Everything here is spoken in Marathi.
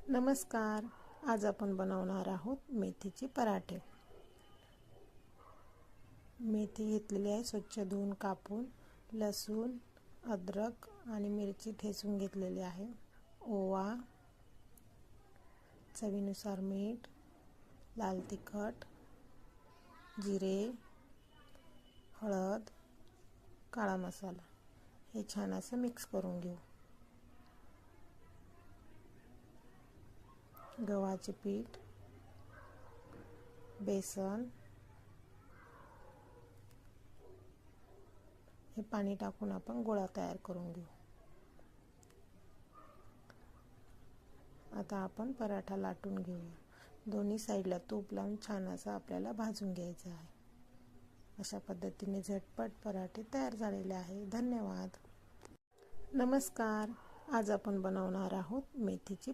नमस्कार. आज आपण बनवणार आहोत मेथीचे पराठे. मेथी घेतलेली आहे, स्वच्छ धुवून कापून. लसूण, अद्रक आणि मिरची ठेचून घेतलेली आहे. ओवा, चवीनुसार मीठ, लाल तिखट, जिरे, हळद, काळा मसाला हे छान असं मिक्स करून घेऊ. गव्हाचे पीठ, बेसन हे पाणी टाकून आपण गोळा तयार करून घेऊ. आता आपण पराठा लाटून घेऊया. दोन्ही साईडला तूप लावून छान असं आपल्याला भाजून घ्यायचं आहे. अशा पद्धतीने झटपट पराठे तयार झालेले आहे. धन्यवाद. नमस्कार. आज आपण बनवणार आहोत मेथीची